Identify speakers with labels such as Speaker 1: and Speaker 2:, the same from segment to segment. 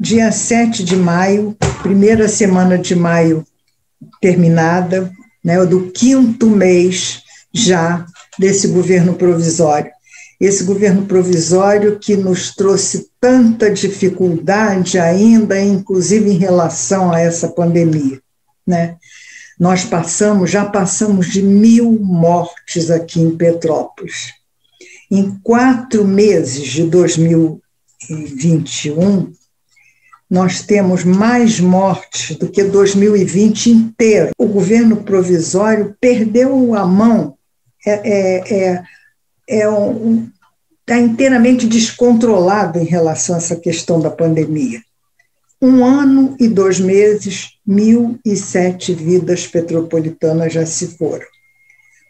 Speaker 1: dia 7 de maio, primeira semana de maio terminada, né, do 5º mês já desse governo provisório. Esse governo provisório que nos trouxe tanta dificuldade ainda, inclusive em relação a essa pandemia, né? Nós já passamos de 1.000 mortes aqui em Petrópolis. Em 4 meses de 2021, nós temos mais mortes do que 2020 inteiro. O governo provisório perdeu a mão, está inteiramente descontrolado em relação a essa questão da pandemia. 1 ano e 2 meses, 1.007 vidas petropolitanas já se foram.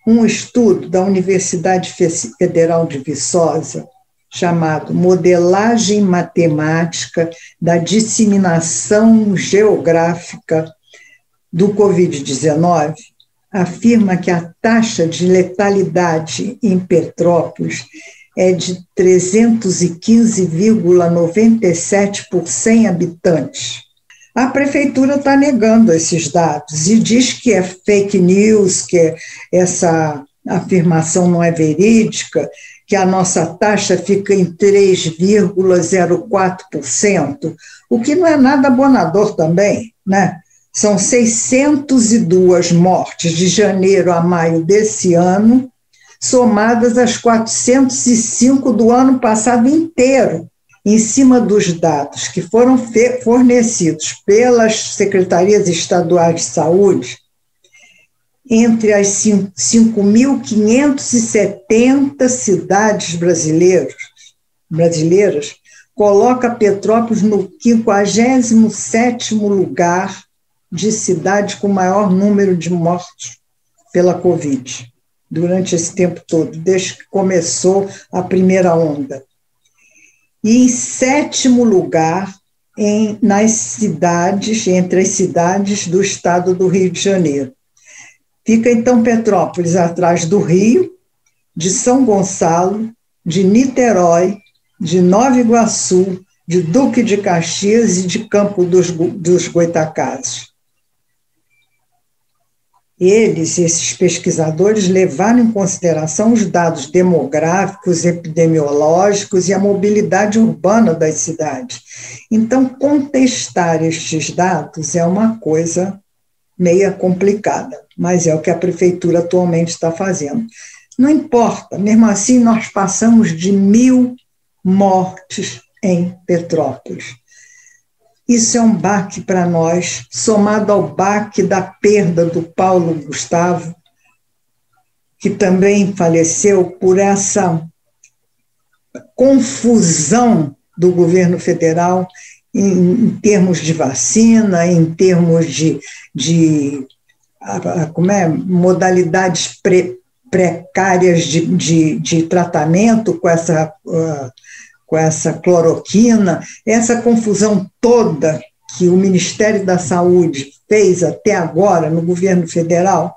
Speaker 1: Um estudo da Universidade Federal de Viçosa, chamado Modelagem Matemática da Disseminação Geográfica do Covid-19, afirma que a taxa de letalidade em Petrópolis é de 315,97 por 100 habitantes. A prefeitura está negando esses dados e diz que é fake news, que essa afirmação não é verídica, que a nossa taxa fica em 3,04%, o que não é nada abonador também, né? São 602 mortes de janeiro a maio desse ano, somadas às 405 do ano passado inteiro, em cima dos dados que foram fornecidos pelas secretarias estaduais de saúde. Entre as 5.570 cidades brasileiras, coloca Petrópolis no 57º lugar de cidade com maior número de mortos pela Covid, durante esse tempo todo, desde que começou a primeira onda. E em 7º lugar entre as cidades do estado do Rio de Janeiro. Fica, então, Petrópolis atrás do Rio, de São Gonçalo, de Niterói, de Nova Iguaçu, de Duque de Caxias e de Campo dos Goytacazes. Esses pesquisadores, levaram em consideração os dados demográficos, epidemiológicos e a mobilidade urbana das cidades. Então, contestar estes dados é uma coisa meia complicada, mas é o que a prefeitura atualmente está fazendo. Não importa, mesmo assim nós passamos de 1.000 mortes em Petrópolis. Isso é um baque para nós, somado ao baque da perda do Paulo Gustavo, que também faleceu por essa confusão do governo federal em termos de vacina, em termos de modalidades precárias de tratamento com essa cloroquina, essa confusão toda que o Ministério da Saúde fez até agora no governo federal,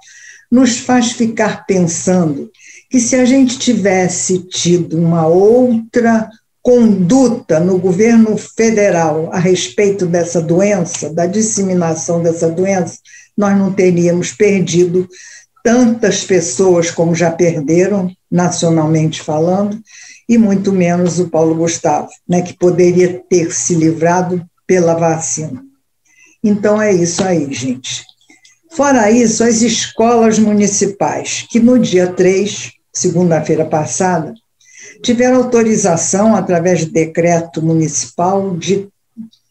Speaker 1: nos faz ficar pensando que se a gente tivesse tido uma outra conduta no governo federal a respeito dessa doença, da disseminação dessa doença, nós não teríamos perdido tantas pessoas como já perderam, nacionalmente falando, e muito menos o Paulo Gustavo, né, que poderia ter se livrado pela vacina. Então é isso aí, gente. Fora isso, as escolas municipais, que no dia 3, segunda-feira passada, tiveram autorização, através de decreto municipal, de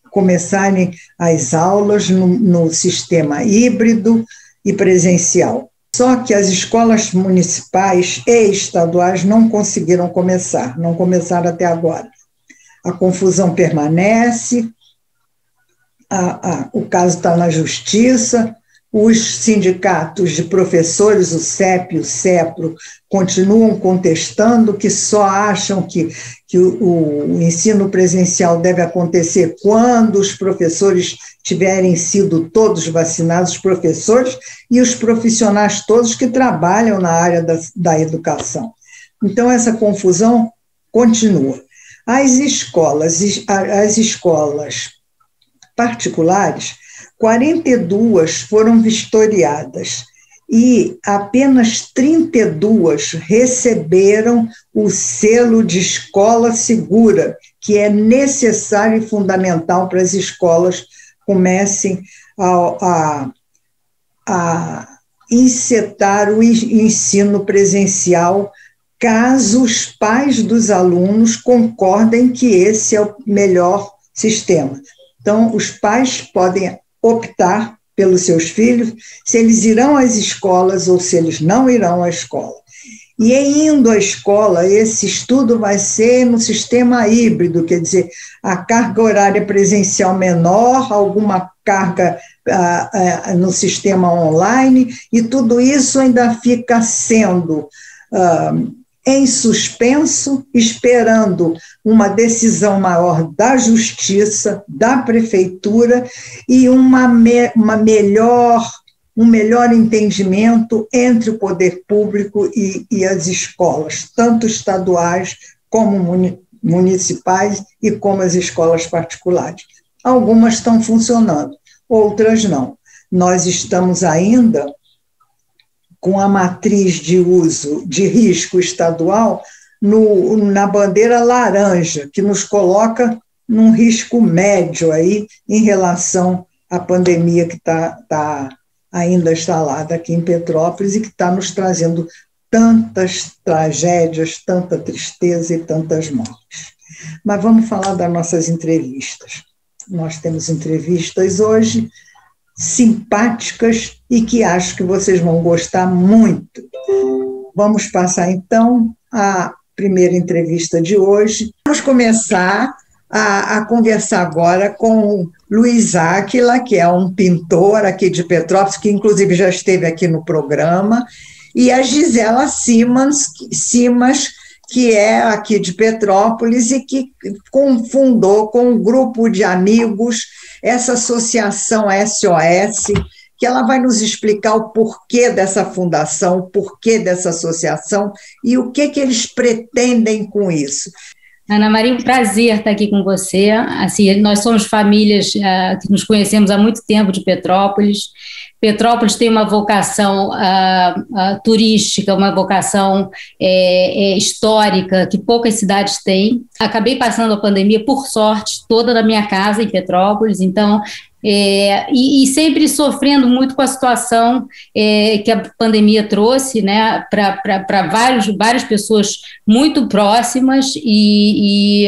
Speaker 1: começarem as aulas no sistema híbrido e presencial. Só que as escolas municipais e estaduais não conseguiram começar, não começaram até agora. A confusão permanece, o caso está na justiça, os sindicatos de professores, o CEP e o CEPRO, continuam contestando, que só acham que o ensino presencial deve acontecer quando os professores tiverem sido todos vacinados, os professores e os profissionais todos que trabalham na área da educação. Então, essa confusão continua. As escolas particulares, 42 foram vistoriadas e apenas 32 receberam o selo de escola segura, que é necessário e fundamental para as escolas comecem a incitar o ensino presencial, caso os pais dos alunos concordem que esse é o melhor sistema. Então, os pais podem optar pelos seus filhos, se eles irão às escolas ou se eles não irão à escola. E indo à escola, esse estudo vai ser no sistema híbrido, quer dizer, a carga horária presencial menor, alguma carga no sistema online, e tudo isso ainda fica sendo em suspenso, esperando uma decisão maior da Justiça, da Prefeitura e um melhor entendimento entre o poder público e as escolas, tanto estaduais como municipais e como as escolas particulares. Algumas estão funcionando, outras não. Nós estamos ainda com a matriz de uso de risco estadual na bandeira laranja, que nos coloca num risco médio aí em relação à pandemia que está ainda instalada aqui em Petrópolis e que está nos trazendo tantas tragédias, tanta tristeza e tantas mortes. Mas vamos falar das nossas entrevistas. Nós temos entrevistas hoje simpáticas e que acho que vocês vão gostar muito. Vamos passar, então, à primeira entrevista de hoje. Vamos começar a conversar agora com Luiz Áquila, que é um pintor aqui de Petrópolis, que inclusive já esteve aqui no programa, e a Gisela Simas, que é aqui de Petrópolis e que fundou com um grupo de amigos essa associação SOS, que ela vai nos explicar o porquê dessa fundação, o porquê dessa associação e o que eles pretendem com isso.
Speaker 2: Ana Maria, um prazer estar aqui com você. Assim, nós somos famílias que nos conhecemos há muito tempo de Petrópolis. Petrópolis tem uma vocação turística, uma vocação histórica que poucas cidades têm. Acabei passando a pandemia, por sorte, toda na minha casa em Petrópolis, então, e sempre sofrendo muito com a situação que a pandemia trouxe, né, para várias pessoas muito próximas e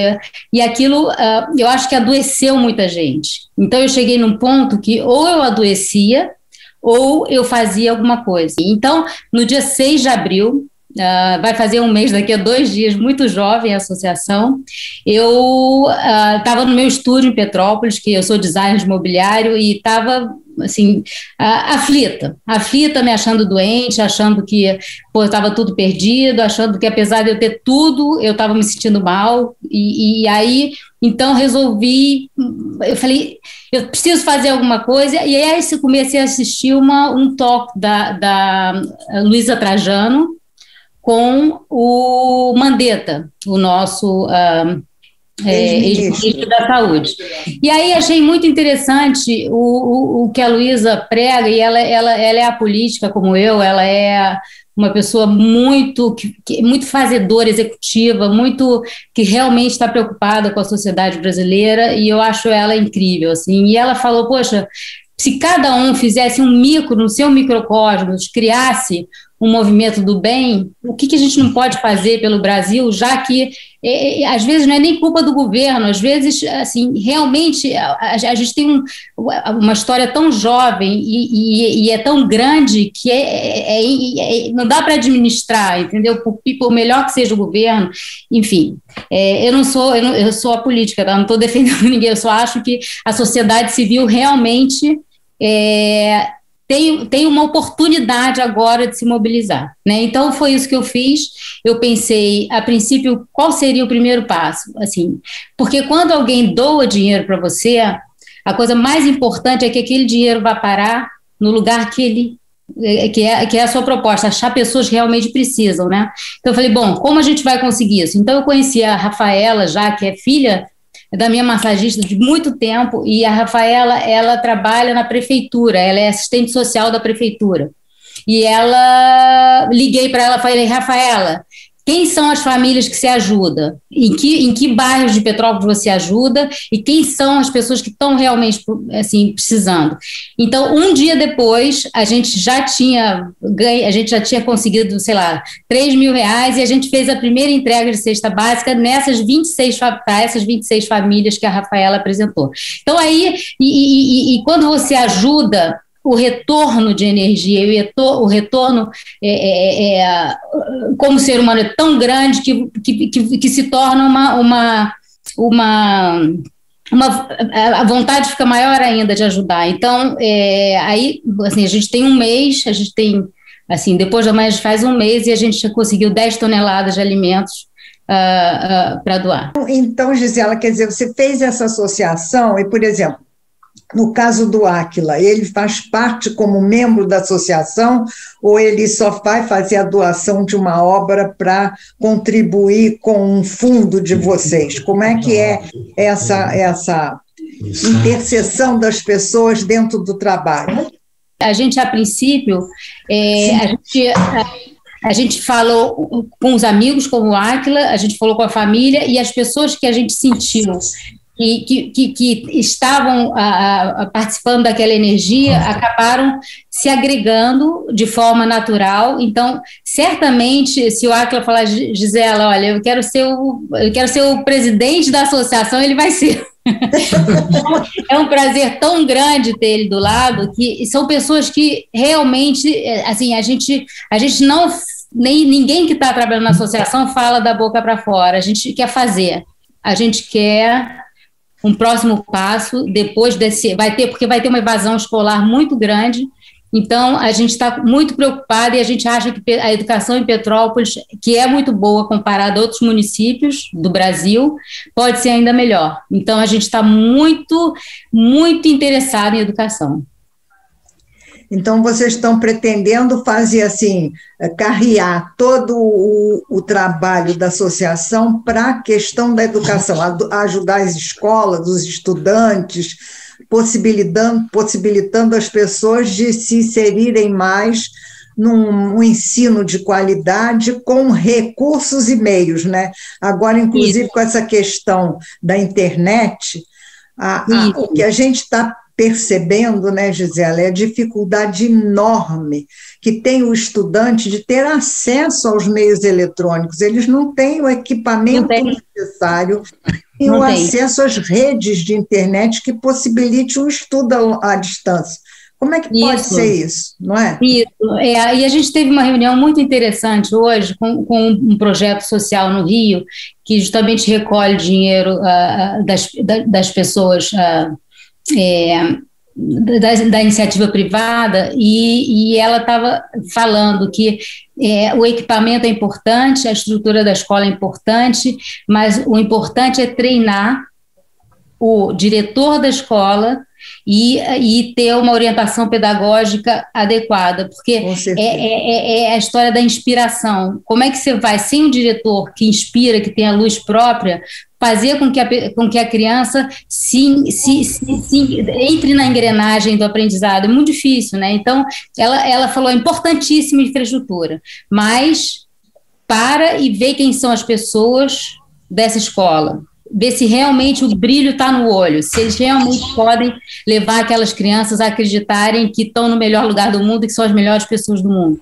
Speaker 2: aquilo eu acho que adoeceu muita gente. Então eu cheguei num ponto que ou eu adoecia ou eu fazia alguma coisa. Então, no dia 6 de abril, vai fazer um mês, daqui a 2 dias, muito jovem a associação, eu estava no meu estúdio em Petrópolis, que eu sou designer de mobiliário, e estava assim, aflita, me achando doente, achando que eu estava tudo perdido, achando que apesar de eu ter tudo, eu estava me sentindo mal, e aí, então resolvi, eu falei, eu preciso fazer alguma coisa, e aí comecei a assistir um talk da Luísa Trajano, com o Mandetta, o nosso ex-ministro da Saúde. E aí achei muito interessante o que a Luísa prega, e ela é apolítica como eu, ela é uma pessoa muito fazedora, executiva, que realmente está preocupada com a sociedade brasileira, e eu acho ela incrível, assim. E ela falou, poxa, se cada um fizesse no seu microcosmos, criasse um movimento do bem, o que a gente não pode fazer pelo Brasil, já que às vezes não é nem culpa do governo, às vezes, assim, realmente a gente tem uma história tão jovem e é tão grande que não dá para administrar, entendeu? Por melhor que seja o governo, enfim, eu sou apolítica, tá? Não estou defendendo ninguém, eu só acho que a sociedade civil realmente tem uma oportunidade agora de se mobilizar, né? Então foi isso que eu fiz. Eu pensei, a princípio, qual seria o primeiro passo, assim, porque quando alguém doa dinheiro para você, a coisa mais importante é que aquele dinheiro vá parar no lugar que é a sua proposta, achar pessoas que realmente precisam, né? Então eu falei, bom, como a gente vai conseguir isso? Então eu conheci a Rafaela, já que é filha da minha massagista de muito tempo, e a Rafaela, ela trabalha na prefeitura, ela é assistente social da prefeitura. E liguei para ela e falei, Rafaela, quem são as famílias que você ajuda? Em que bairros de Petrópolis você ajuda? E quem são as pessoas que estão realmente assim, precisando? Então, um dia depois, a gente já tinha conseguido, sei lá, R$3.000, e a gente fez a primeira entrega de cesta básica nessas 26 famílias que a Rafaela apresentou. Então, aí, quando você ajuda, o retorno de energia, o retorno como ser humano é tão grande que se torna a vontade fica maior ainda de ajudar. Então, aí, assim, a gente tem um mês, assim, depois da manhã a gente faz um mês e a gente já conseguiu 10 toneladas de alimentos para doar.
Speaker 1: Então, Gisela, quer dizer, você fez essa associação e, por exemplo, no caso do Áquila, ele faz parte como membro da associação ou ele só vai fazer a doação de uma obra para contribuir com um fundo de vocês? Como é que é essa interseção das pessoas dentro do trabalho?
Speaker 2: A gente, a princípio, a gente falou com os amigos, como o Áquila, a gente falou com a família e as pessoas que a gente sentiu que estavam participando daquela energia acabaram se agregando de forma natural. Então, certamente, se o Áquila falar, Gisela, olha, eu quero ser o presidente da associação, ele vai ser. É um prazer tão grande ter ele do lado, que são pessoas que realmente, assim, a gente não, ninguém que está trabalhando na associação fala da boca para fora, a gente quer fazer, a gente quer um próximo passo, depois porque vai ter uma evasão escolar muito grande, então a gente está muito preocupado e a gente acha que a educação em Petrópolis, que é muito boa comparada a outros municípios do Brasil, pode ser ainda melhor. Então a gente está muito, muito interessado em educação.
Speaker 1: Então, vocês estão pretendendo fazer assim, carrear todo o trabalho da associação para a questão da educação, ajudar as escolas, os estudantes, possibilitando as pessoas de se inserirem mais num ensino de qualidade com recursos e meios, né? Agora, inclusive, com essa questão da internet, o que a gente está percebendo, né, Gisela, é a dificuldade enorme que tem o estudante de ter acesso aos meios eletrônicos. Eles não têm o equipamento necessário e o acesso às redes de internet que possibilite um estudo à distância. Como é que pode ser isso, não é?
Speaker 2: Isso. E a gente teve uma reunião muito interessante hoje com um projeto social no Rio, que justamente recolhe dinheiro das pessoas da iniciativa privada, e ela estava falando que o equipamento é importante, a estrutura da escola é importante, mas o importante é treinar o diretor da escola e ter uma orientação pedagógica adequada, porque é a história da inspiração. Como é que você vai, sem um diretor que inspira, que tem a luz própria, fazer com que a criança entre na engrenagem do aprendizado? É muito difícil, né? Então, ela falou, é importantíssima a infraestrutura, mas para e ver quem são as pessoas dessa escola, ver se realmente o brilho está no olho, se eles realmente podem levar aquelas crianças a acreditarem que estão no melhor lugar do mundo e que são as melhores pessoas do mundo.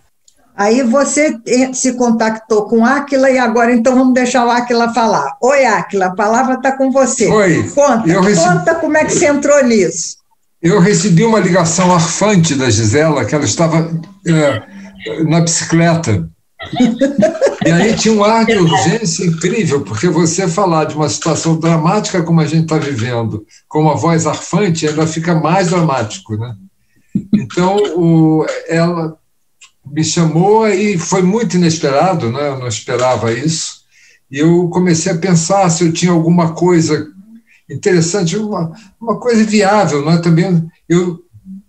Speaker 1: Aí você se contactou com Áquila e agora então vamos deixar o Áquila falar. Oi, Áquila, a palavra está com você.
Speaker 3: Oi.
Speaker 1: Conta como é que você entrou nisso.
Speaker 3: Eu recebi uma ligação arfante da Gisela, que ela estava na bicicleta. E aí tinha um ar de urgência incrível, porque você falar de uma situação dramática como a gente está vivendo, com uma voz arfante, ainda fica mais dramático, né? Então, ela me chamou e foi muito inesperado, né? Eu não esperava isso. E eu comecei a pensar se eu tinha alguma coisa interessante, uma coisa viável, né? Também eu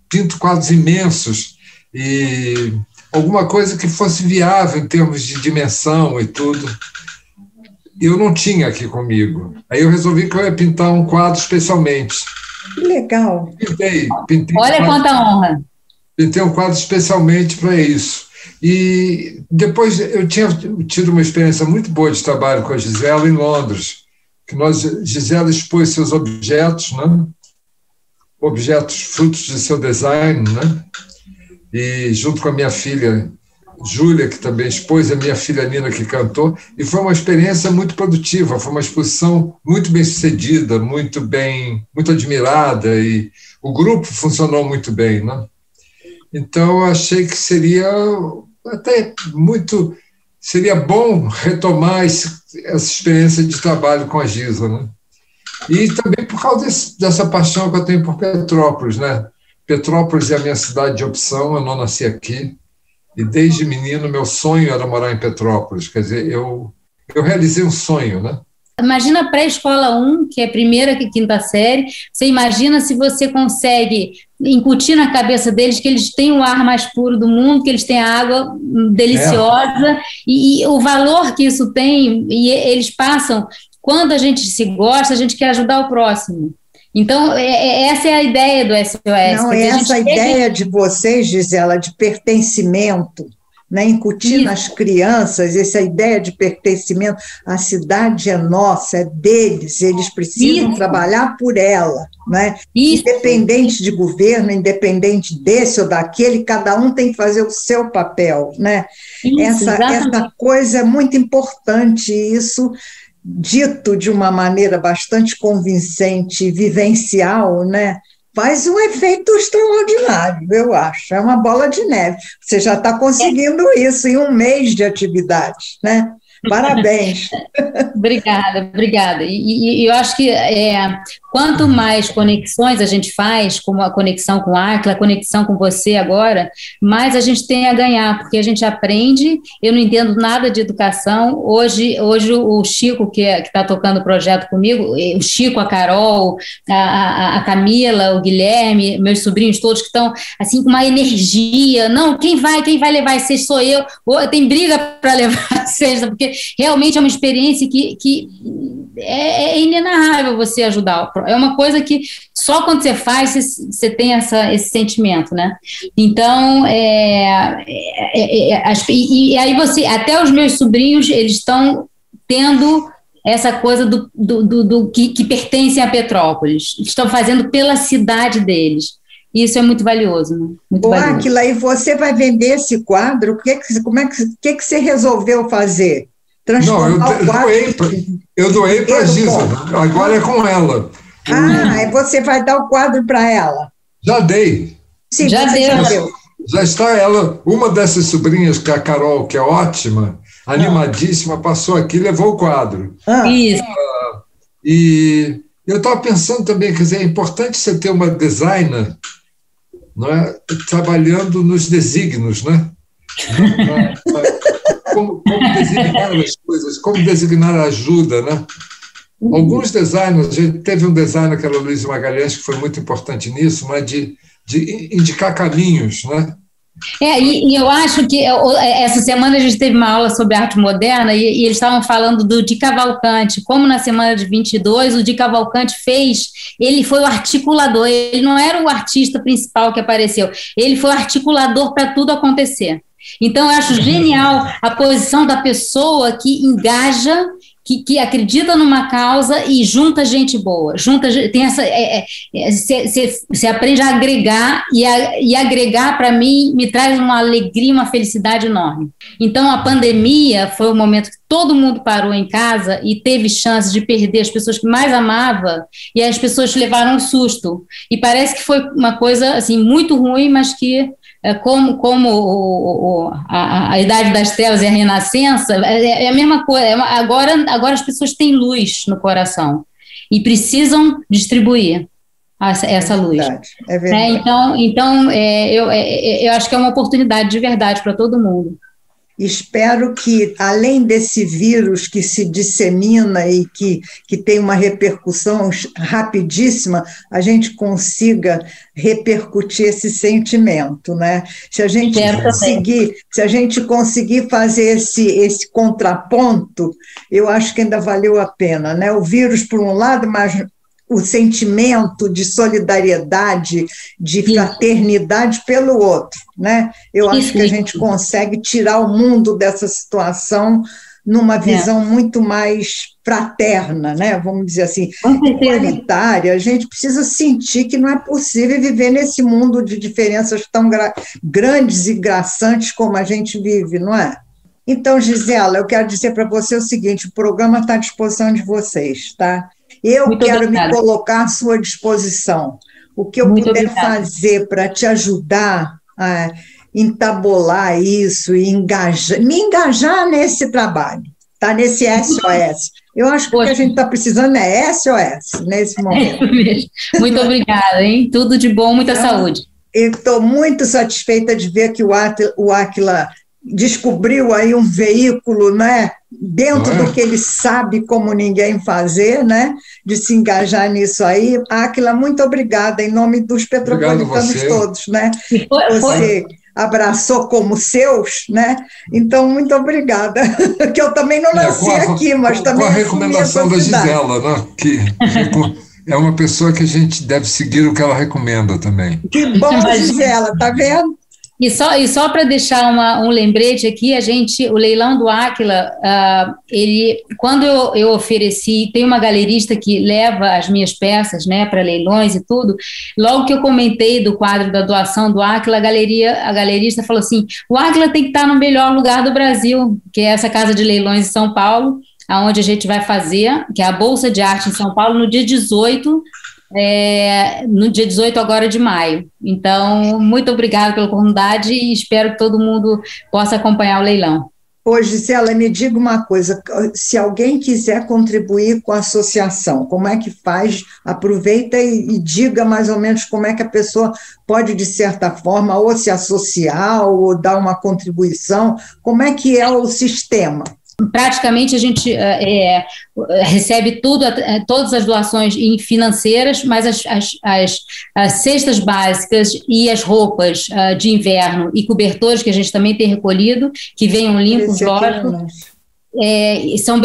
Speaker 3: pinto quadros imensos e alguma coisa que fosse viável em termos de dimensão e tudo. eu não tinha aqui comigo. Aí eu resolvi que eu ia pintar um quadro especialmente.
Speaker 1: Que legal.
Speaker 3: Pintei
Speaker 2: Olha quanta honra.
Speaker 3: Pintei um quadro especialmente para isso. E depois eu tinha tido uma experiência muito boa de trabalho com a Gisela em Londres, que Gisela expôs seus objetos, né? Objetos frutos de seu design, né? E junto com a minha filha Júlia, que também expôs, a minha filha Nina, que cantou, e foi uma experiência muito produtiva, foi uma exposição muito bem sucedida, muito admirada, e o grupo funcionou muito bem, né? Então, eu achei que seria bom retomar essa experiência de trabalho com a Giza, né? E também por causa dessa paixão que eu tenho por Petrópolis, né? Petrópolis é a minha cidade de opção, eu não nasci aqui, e desde menino meu sonho era morar em Petrópolis, quer dizer, eu realizei um sonho, né?
Speaker 2: Imagina a pré-escola 1, que é primeira e quinta série, você imagina se você consegue incutir na cabeça deles que eles têm o ar mais puro do mundo, que eles têm a água deliciosa, e o valor que isso tem, e eles passam, quando a gente se gosta, a gente quer ajudar o próximo. Então, essa é a ideia do SOS.
Speaker 1: Não, essa ideia de vocês, Gisela, de pertencimento, né, incutir nas crianças essa ideia de pertencimento, a cidade é nossa, é deles, eles precisam trabalhar por ela, né? Independente de governo, independente desse ou daquele, cada um tem que fazer o seu papel, né? Essa coisa é muito importante, isso dito de uma maneira bastante convincente e vivencial, né? Faz um efeito extraordinário, eu acho. É uma bola de neve. Você já está conseguindo isso em um mês de atividade, né? Parabéns.
Speaker 2: Obrigada. E eu acho que quanto mais conexões a gente faz, como a conexão com a Arcla, a conexão com você agora, mais a gente tem a ganhar, porque a gente aprende. Eu não entendo nada de educação. Hoje o Chico, que está tocando o projeto comigo, o Chico, a Carol, a Camila, o Guilherme, meus sobrinhos todos que estão assim com uma energia. Não, quem vai levar vocês sou eu. Tem briga para levar vocês, porque realmente é uma experiência que é inenarrável você ajudar. É uma coisa que só quando você faz, você tem esse sentimento, né? Então, e aí até os meus sobrinhos, eles estão tendo essa coisa do que pertence a Petrópolis. Estão fazendo pela cidade deles. Isso é muito valioso, né? Muito valioso.
Speaker 1: Áquila, e você vai vender esse quadro? O que você resolveu fazer?
Speaker 3: Eu doei para a Giza, agora é com ela.
Speaker 1: Aí você vai dar o quadro para ela?
Speaker 3: Já dei.
Speaker 1: Sim, já deu.
Speaker 3: Já está ela, uma dessas sobrinhas, que é a Carol, que é ótima, animadíssima, passou aqui e levou o quadro.
Speaker 2: Isso.
Speaker 3: E eu estava pensando também, quer dizer, é importante você ter uma designer, não é, trabalhando nos desígnios, né? Como designar as coisas, como designar a ajuda, né? Alguns designers, a gente teve um designer, que era o Luiz Magalhães, que foi muito importante nisso, né? de indicar caminhos, né?
Speaker 2: E eu acho que essa semana a gente teve uma aula sobre arte moderna e eles estavam falando do Di Cavalcanti, como na semana de 22 o Di Cavalcanti ele foi o articulador, ele não era o artista principal que apareceu, ele foi o articulador para tudo acontecer. Então, eu acho genial a posição da pessoa que engaja, que acredita numa causa e junta gente boa. Tem essa. Você aprende a agregar, e agregar, para mim, me traz uma alegria, uma felicidade enorme. Então, a pandemia foi o momento que todo mundo parou em casa e teve chance de perder as pessoas que mais amava, e as pessoas levaram um susto. E parece que foi uma coisa assim, muito ruim, mas que. Como a Idade das Trevas e a Renascença, é a mesma coisa. Agora as pessoas têm luz no coração e precisam distribuir essa luz.
Speaker 1: É verdade.
Speaker 2: Então eu acho que é uma oportunidade de verdade para todo mundo.
Speaker 1: Espero que, além desse vírus que se dissemina e que tem uma repercussão rapidíssima, a gente consiga repercutir esse sentimento, né? Se a gente conseguir fazer esse contraponto, eu acho que ainda valeu a pena, né? O vírus, por um lado, mas o sentimento de solidariedade, de fraternidade pelo outro, né? Eu acho que a gente consegue tirar o mundo dessa situação numa visão muito mais fraterna, né? Vamos dizer assim, igualitária. A gente precisa sentir que não é possível viver nesse mundo de diferenças tão grandes e graçantes como a gente vive, não é? Então, Gisela, eu quero dizer para você o seguinte, o programa está à disposição de vocês, tá? Eu quero me colocar à sua disposição. O que eu puder fazer para te ajudar a entabolar isso e me engajar nesse trabalho, tá? Nesse SOS. Eu acho que o que a gente está precisando é SOS nesse momento.
Speaker 2: É isso mesmo. Muito obrigada, hein? Tudo de bom, muita saúde.
Speaker 1: Eu estou muito satisfeita de ver que o Átila descobriu aí um veículo, né, dentro do que ele sabe como ninguém fazer, né, de se engajar nisso aí. Átila, muito obrigada, em nome dos petropolitanos todos, né? Você abraçou como seus, né? Então, muito obrigada. Que eu também não nasci aqui, mas também...
Speaker 3: Com a recomendação da Gisela, né? Que é uma pessoa que a gente deve seguir o que ela recomenda também.
Speaker 1: Que bom, Gisela, tá vendo?
Speaker 2: E só para deixar um lembrete aqui, o leilão do Átila, quando eu ofereci, tem uma galerista que leva as minhas peças, né, para leilões e tudo, logo que eu comentei do quadro da doação do Átila, a galerista falou assim, o Átila tem que estar no melhor lugar do Brasil, que é essa casa de leilões em São Paulo, onde a gente vai fazer, que é a Bolsa de Arte em São Paulo, no dia 18 agora de maio. Então, muito obrigada pela oportunidade e espero que todo mundo possa acompanhar o leilão.
Speaker 1: Ô, Gisela, me diga uma coisa, se alguém quiser contribuir com a associação, como é que faz? Aproveita e diga mais ou menos como é que a pessoa pode, de certa forma, ou se associar ou dar uma contribuição, como é que é o sistema?
Speaker 2: Praticamente a gente recebe todas as doações financeiras, mas as cestas básicas e as roupas de inverno e cobertores que a gente também tem recolhido, que venham limpos, lógico, são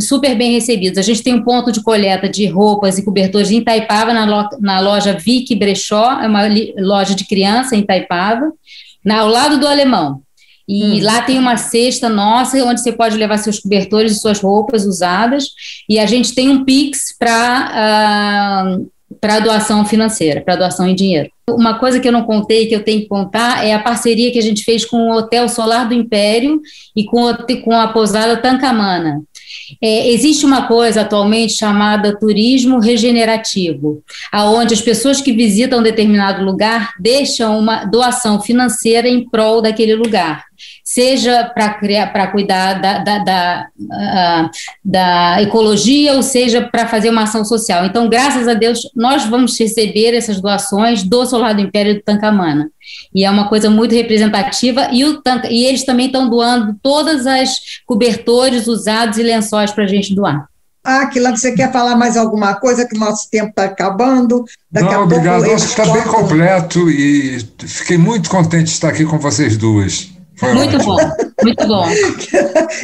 Speaker 2: super bem recebidos. A gente tem um ponto de coleta de roupas e cobertores em Itaipava, na loja Vick Brechó, é uma loja de criança em Itaipava, ao lado do Alemão. E lá tem uma cesta nossa, onde você pode levar seus cobertores e suas roupas usadas, e a gente tem um Pix para doação financeira, para doação em dinheiro. Uma coisa que eu não contei, que eu tenho que contar, é a parceria que a gente fez com o Hotel Solar do Império e com a pousada Tancamana. Existe uma coisa atualmente chamada turismo regenerativo, onde as pessoas que visitam determinado lugar deixam uma doação financeira em prol daquele lugar, seja para cuidar da ecologia, ou seja, para fazer uma ação social. Então, graças a Deus, nós vamos receber essas doações do Solar do Império do Tancamana. E é uma coisa muito representativa, e eles também estão doando todas as cobertores usados e lençóis para a gente doar.
Speaker 1: Átila, você quer falar mais alguma coisa, que o nosso tempo está acabando?
Speaker 3: Não, obrigado, acho que está bem completo e fiquei muito contente de estar aqui com vocês duas.
Speaker 2: Muito bom, muito bom.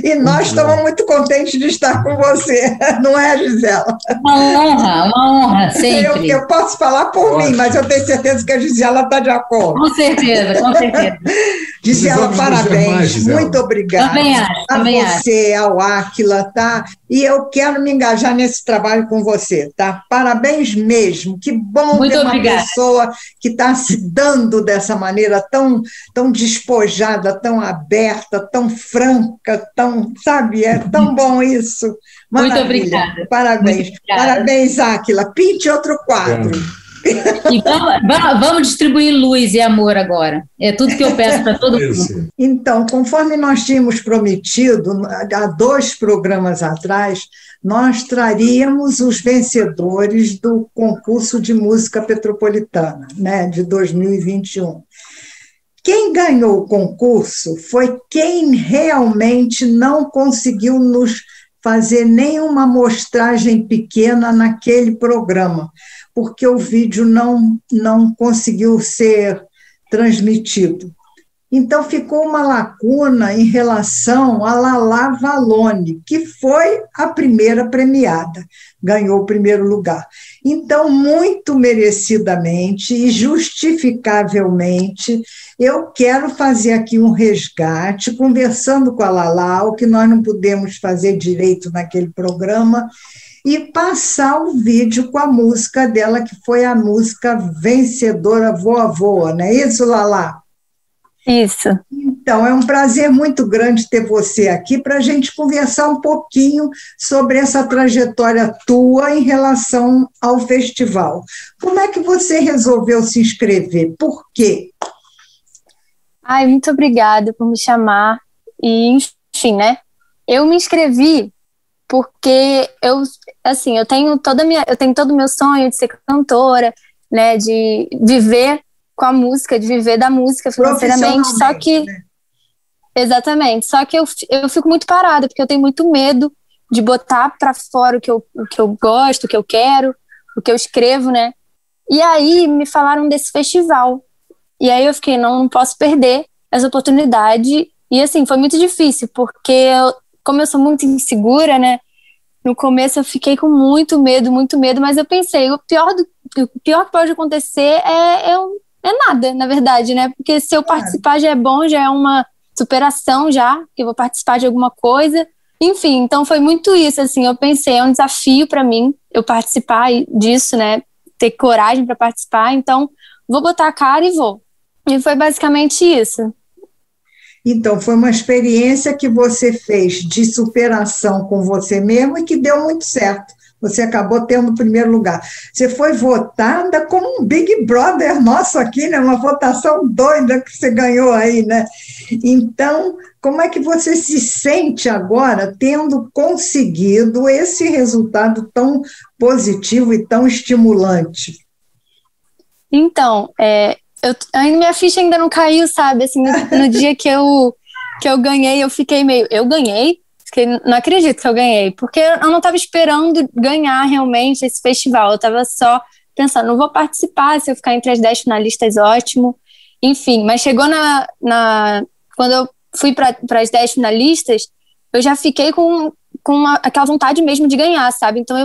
Speaker 1: E nós estamos muito contentes de estar com você, não é, Gisela?
Speaker 2: Uma honra, sempre.
Speaker 1: Eu posso falar por mim, mas eu tenho certeza que a Gisela está de acordo.
Speaker 2: Com certeza, com certeza.
Speaker 1: Gisela, parabéns, mais, Gisela. Muito obrigada.
Speaker 2: Também
Speaker 1: a você, ao Átila, tá? E eu quero me engajar nesse trabalho com você, tá? Parabéns mesmo, que bom
Speaker 2: muito
Speaker 1: ter uma
Speaker 2: obrigada.
Speaker 1: Pessoa que está se dando dessa maneira tão despojada, tão aberta, tão franca, sabe? É tão bom isso. Maravilha.
Speaker 2: Muito obrigada.
Speaker 1: Parabéns.
Speaker 2: Muito obrigada.
Speaker 1: Parabéns, Átila. Pinte outro quadro.
Speaker 2: E vamos distribuir luz e amor agora. É tudo que eu peço para todo mundo.
Speaker 1: Então, conforme nós tínhamos prometido, há 2 programas atrás, nós traríamos os vencedores do concurso de música petropolitana, né, de 2021. Quem ganhou o concurso foi quem realmente não conseguiu nos fazer nenhuma amostragem pequena naquele programa, porque o vídeo não conseguiu ser transmitido. Então, ficou uma lacuna em relação a Lala Valone, que foi a primeira premiada, ganhou o primeiro lugar. Então, muito merecidamente e justificavelmente, eu quero fazer aqui um resgate, conversando com a Lala, o que nós não pudemos fazer direito naquele programa, e passar o vídeo com a música dela, que foi a música vencedora Voa Voa, não é isso, Lala?
Speaker 4: Isso.
Speaker 1: Então, é um prazer muito grande ter você aqui para a gente conversar um pouquinho sobre essa trajetória tua em relação ao festival. Como é que você resolveu se inscrever? Por quê?
Speaker 4: Ai, muito obrigada por me chamar. E, enfim, né? Eu me inscrevi porque eu tenho todo o meu sonho de ser cantora, né? De viver com a música, de viver da música financeiramente, só que... Né? Exatamente, só que eu fico muito parada, porque eu tenho muito medo de botar para fora o que eu gosto, o que eu quero, o que eu escrevo, né? E aí me falaram desse festival, e aí eu fiquei, não posso perder essa oportunidade, e assim, foi muito difícil, porque como eu sou muito insegura, né? No começo eu fiquei com muito medo, mas eu pensei, o pior que pode acontecer é nada, na verdade, né? Porque se eu participar já é bom, já é uma superação já, que eu vou participar de alguma coisa. Enfim, então foi muito isso, assim, eu pensei, é um desafio para mim eu participar disso, né? Ter coragem para participar, então vou botar a cara e vou. E foi basicamente isso.
Speaker 1: Então, foi uma experiência que você fez de superação com você mesmo e que deu muito certo. Você acabou tendo o primeiro lugar. Você foi votada como um Big Brother nosso aqui, né? Uma votação doida que você ganhou aí, né? Então, como é que você se sente agora tendo conseguido esse resultado tão positivo e tão estimulante?
Speaker 4: Então, minha ficha ainda não caiu, sabe? Assim, no dia que eu ganhei, eu fiquei meio... Eu ganhei? Não acredito que eu ganhei, porque eu não estava esperando ganhar realmente esse festival, eu estava só pensando, não vou participar, se eu ficar entre as 10 finalistas, ótimo, enfim, mas chegou quando eu fui para as 10 finalistas, eu já fiquei com aquela vontade mesmo de ganhar, sabe, então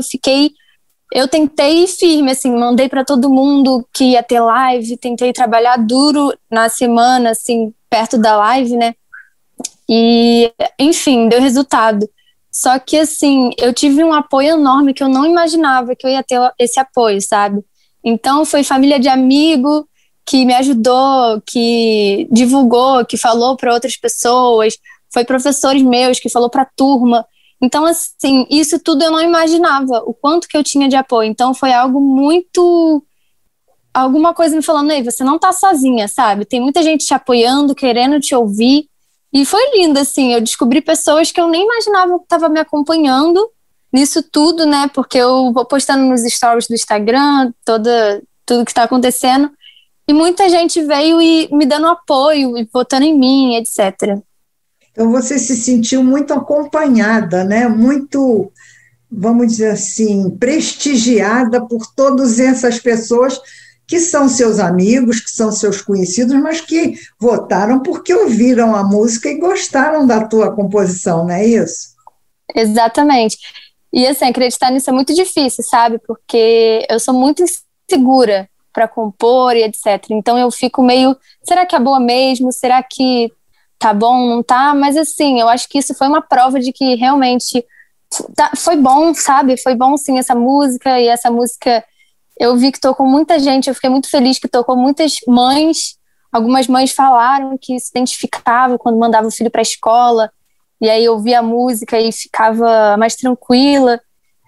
Speaker 4: eu tentei ir firme, assim, mandei para todo mundo que ia ter live, tentei trabalhar duro na semana, assim, perto da live, né, e, enfim, deu resultado. Só que, assim, eu tive um apoio enorme que eu não imaginava que eu ia ter esse apoio, sabe? Então, foi família de amigo que me ajudou, que divulgou, que falou para outras pessoas, foi professores meus que falou para a turma. Então, assim, isso tudo eu não imaginava, o quanto que eu tinha de apoio. Então, foi algo muito... Alguma coisa me falando, ei, você não tá sozinha, sabe? Tem muita gente te apoiando, querendo te ouvir. E foi lindo, assim, eu descobri pessoas que eu nem imaginava que estavam me acompanhando nisso tudo, né, porque eu vou postando nos stories do Instagram, tudo que está acontecendo, e muita gente veio e me dando apoio, e votando em mim, etc.
Speaker 1: Então você se sentiu muito acompanhada, né, muito, vamos dizer assim, prestigiada por todas essas pessoas que são seus amigos, que são seus conhecidos, mas que votaram porque ouviram a música e gostaram da tua composição, não é isso?
Speaker 4: Exatamente. E, assim, acreditar nisso é muito difícil, sabe? Porque eu sou muito insegura para compor e etc. Então eu fico meio, será que é boa mesmo? Será que tá bom, não tá? Mas, assim, eu acho que isso foi uma prova de que realmente foi bom, sabe? Foi bom, sim, essa música, e essa música... Eu vi que tocou muita gente, eu fiquei muito feliz que tocou muitas mães. Algumas mães falaram que se identificavam quando mandava o filho para a escola, e aí eu ouvia a música e ficava mais tranquila.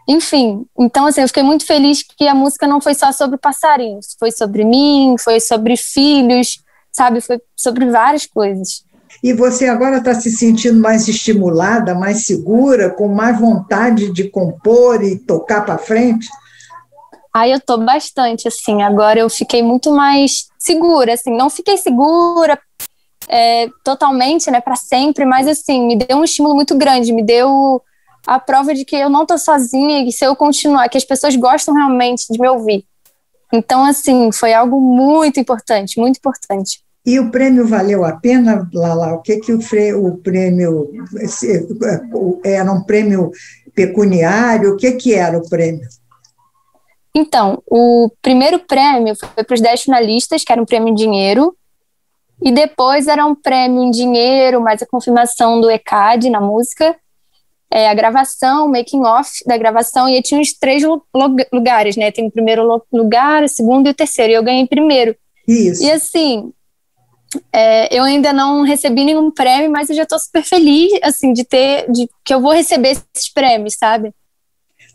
Speaker 4: Enfim, então assim, eu fiquei muito feliz que a música não foi só sobre passarinhos, foi sobre mim, foi sobre filhos, sabe? Foi sobre várias coisas.
Speaker 1: E você agora está se sentindo mais estimulada, mais segura, com mais vontade de compor e tocar para frente?
Speaker 4: Aí eu tô bastante, assim, agora eu fiquei muito mais segura, assim, não fiquei segura totalmente, né, para sempre, mas assim, me deu um estímulo muito grande, me deu a prova de que eu não tô sozinha e se eu continuar, que as pessoas gostam realmente de me ouvir. Então, assim, foi algo muito importante, muito importante.
Speaker 1: E o prêmio valeu a pena, Lala? O que o prêmio... Era um prêmio pecuniário? O que era o prêmio?
Speaker 4: Então, o primeiro prêmio foi para os 10 finalistas, que era um prêmio em dinheiro, e depois era um prêmio em dinheiro, mais a confirmação do ECAD na música, a gravação, o making off da gravação, e aí tinha os 3 lugares, né? Tem o primeiro lugar, o segundo e o terceiro, e eu ganhei primeiro.
Speaker 1: Isso.
Speaker 4: E assim, eu ainda não recebi nenhum prêmio, mas eu já estou super feliz, assim, de que eu vou receber esses prêmios, sabe?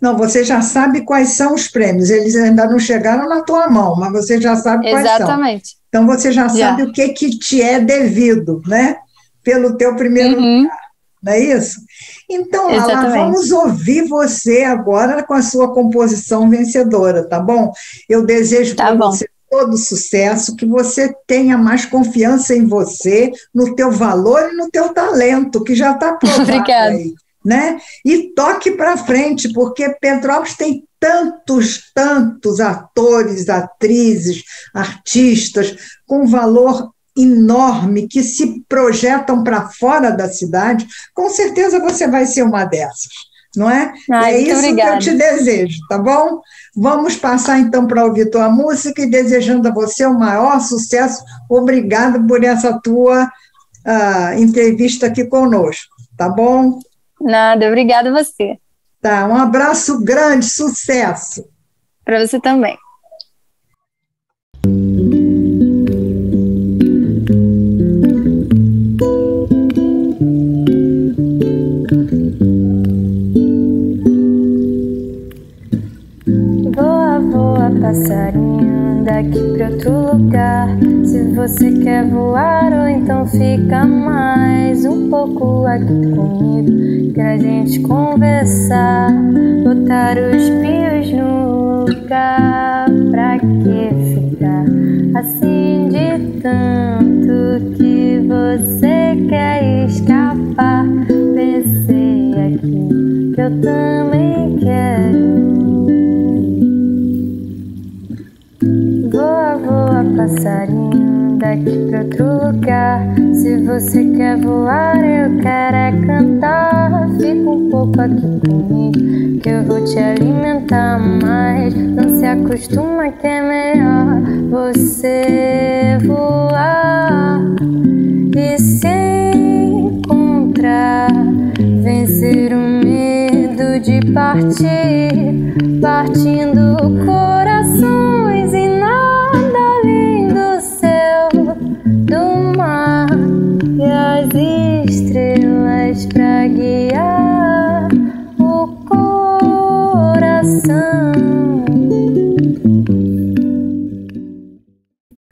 Speaker 1: Não, você já sabe quais são os prêmios, eles ainda não chegaram na tua mão, mas você já sabe quais são.
Speaker 4: Exatamente.
Speaker 1: Então você já sabe o que te é devido, né? Pelo teu primeiro lugar, não é isso? Então, Lala, vamos ouvir você agora com a sua composição vencedora, tá bom? Eu desejo para você todo sucesso, que você tenha mais confiança em você, no teu valor e no teu talento, que já está provado aí, né? E toque para frente, porque Petrópolis tem tantos atores, atrizes, artistas com valor enorme que se projetam para fora da cidade. Com certeza você vai ser uma dessas, não é? É isso obrigada. Que eu te desejo, tá bom? Vamos passar então para ouvir tua música e desejando a você o maior sucesso. Obrigada por essa tua entrevista aqui conosco, tá bom?
Speaker 4: Nada, obrigada a você.
Speaker 1: Tá, um abraço grande, sucesso.
Speaker 4: Para você também.
Speaker 5: Passarinho daqui pra outro lugar. Se você quer voar ou então fica mais um pouco aqui comigo, pra gente conversar, botar os pios no lugar. Pra que ficar assim de tanto que você quer escapar? Pensei aqui que eu também quero. Voa, passarinho daqui pra outro lugar. Se você quer voar, eu quero cantar. Fica um pouco aqui comigo, que eu vou te alimentar mais. Não se acostuma que é melhor você voar e se encontrar. Vencer o medo de partir, partindo corações e nada além do céu, do mar e as estrelas pra guiar o coração.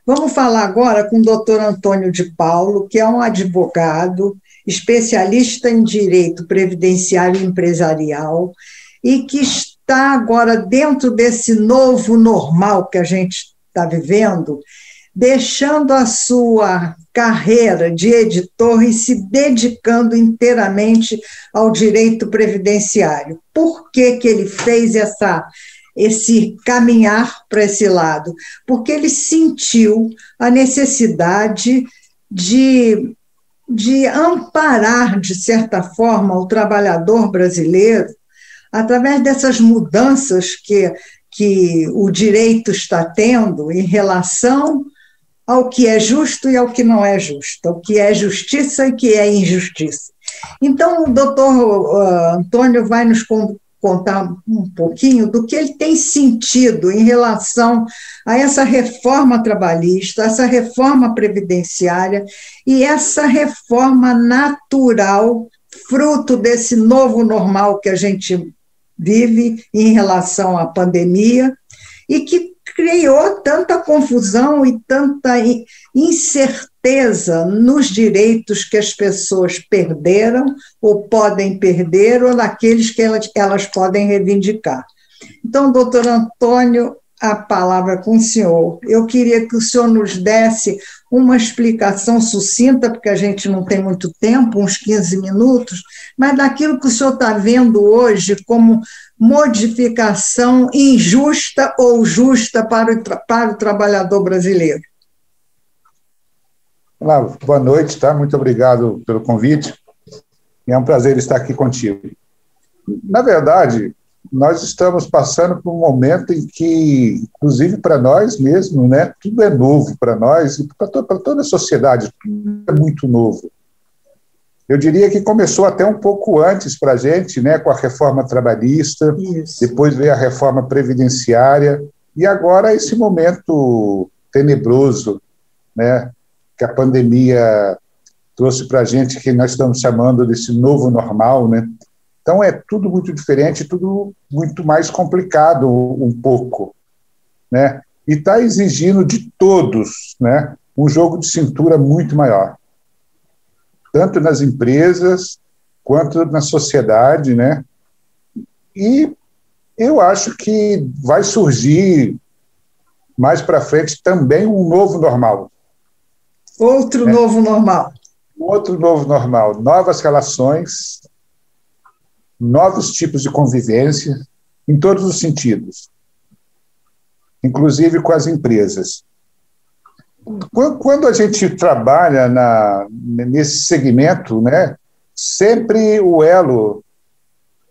Speaker 1: Vamos falar agora com o doutor Antônio de Paulo, que é um advogado, especialista em direito previdenciário e empresarial, e que está agora dentro desse novo normal que a gente está vivendo, deixando a sua carreira de editor e se dedicando inteiramente ao direito previdenciário. Por que ele fez esse caminhar para esse lado? Porque ele sentiu a necessidade de amparar, de certa forma, o trabalhador brasileiro através dessas mudanças que o direito está tendo em relação ao que é justo e ao que não é justo, ao que é justiça e que é injustiça. Então, o doutor Antônio vai nos contar um pouquinho do que ele tem sentido em relação a essa reforma trabalhista, essa reforma previdenciária e essa reforma natural, fruto desse novo normal que a gente vive em relação à pandemia e que criou tanta confusão e tanta incerteza nos direitos que as pessoas perderam ou podem perder ou naqueles que elas podem reivindicar. Então, doutor Antônio, a palavra com o senhor. Eu queria que o senhor nos desse uma explicação sucinta, porque a gente não tem muito tempo, uns 15 minutos, mas daquilo que o senhor está vendo hoje como modificação injusta ou justa para o trabalhador brasileiro.
Speaker 6: Olá, boa noite, tá? Muito obrigado pelo convite. É um prazer estar aqui contigo. Na verdade, nós estamos passando por um momento em que, inclusive para nós mesmos, né, tudo é novo para nós e para toda a sociedade, tudo é muito novo. Eu diria que começou até um pouco antes para a gente, né, com a reforma trabalhista, isso. Depois veio a reforma previdenciária, e agora esse momento tenebroso, né, que a pandemia trouxe para a gente, que nós estamos chamando desse novo normal, né? Então é tudo muito diferente, tudo muito mais complicado um pouco, né? E está exigindo de todos, né, um jogo de cintura muito maior, tanto nas empresas quanto na sociedade, né? E eu acho que vai surgir mais para frente também um novo normal.
Speaker 1: Outro novo normal.
Speaker 6: Outro novo normal, novas relações, novos tipos de convivência, em todos os sentidos, inclusive com as empresas. Quando a gente trabalha nesse segmento, né, sempre o elo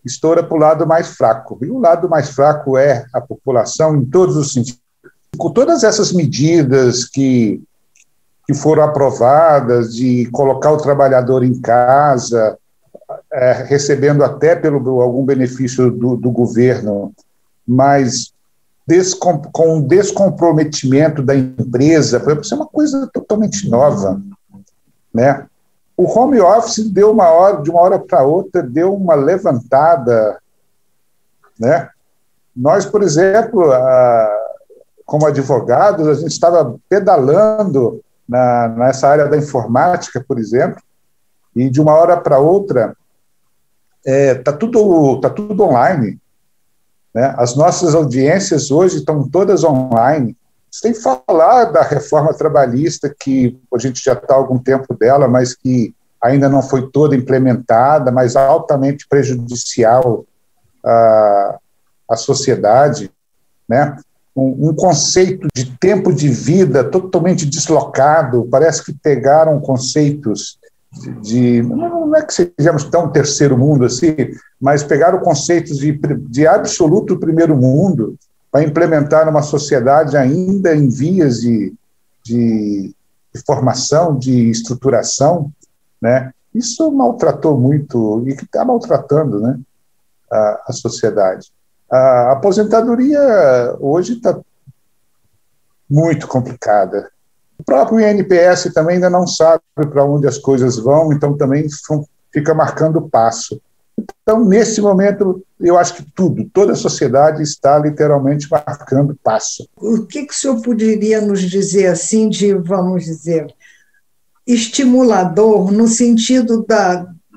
Speaker 6: estoura para o lado mais fraco, e o lado mais fraco é a população em todos os sentidos. Com todas essas medidas que foram aprovadas, de colocar o trabalhador em casa, recebendo até algum benefício do governo, mas com o descomprometimento da empresa, isso é uma coisa totalmente nova, né? O home office de uma hora para outra, deu uma levantada, né? Nós, por exemplo, como advogados, a gente estava pedalando nessa área da informática, por exemplo, e de uma hora para outra tá tudo online, né? As nossas audiências hoje estão todas online, sem falar da reforma trabalhista, que a gente já está há algum tempo dela, mas que ainda não foi toda implementada, mas altamente prejudicial à sociedade, né? Um conceito de tempo de vida totalmente deslocado, parece que pegaram conceitos não é que sejamos tão terceiro mundo assim, mas pegaram conceitos de absoluto primeiro mundo para implementar numa sociedade ainda em vias de formação, de estruturação, né? Isso maltratou muito, e que está maltratando, né, a sociedade. A aposentadoria hoje está muito complicada. O próprio INPS também ainda não sabe para onde as coisas vão, então também fica marcando passo. Então, nesse momento, eu acho que toda a sociedade está literalmente marcando passo.
Speaker 1: O que o senhor poderia nos dizer, assim, vamos dizer, estimulador, no sentido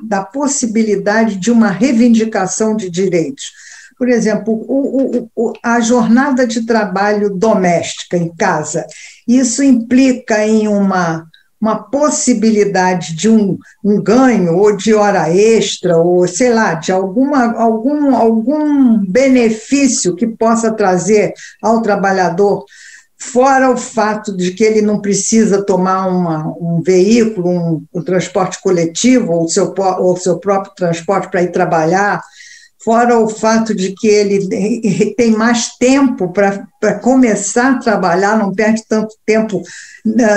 Speaker 1: da possibilidade de uma reivindicação de direitos? Por exemplo, a jornada de trabalho doméstica em casa, isso implica em uma possibilidade de um ganho, ou de hora extra, ou, sei lá, de algum benefício que possa trazer ao trabalhador, fora o fato de que ele não precisa tomar um veículo, um transporte coletivo, ou o seu próprio transporte para ir trabalhar, fora o fato de que ele tem mais tempo para começar a trabalhar, não perde tanto tempo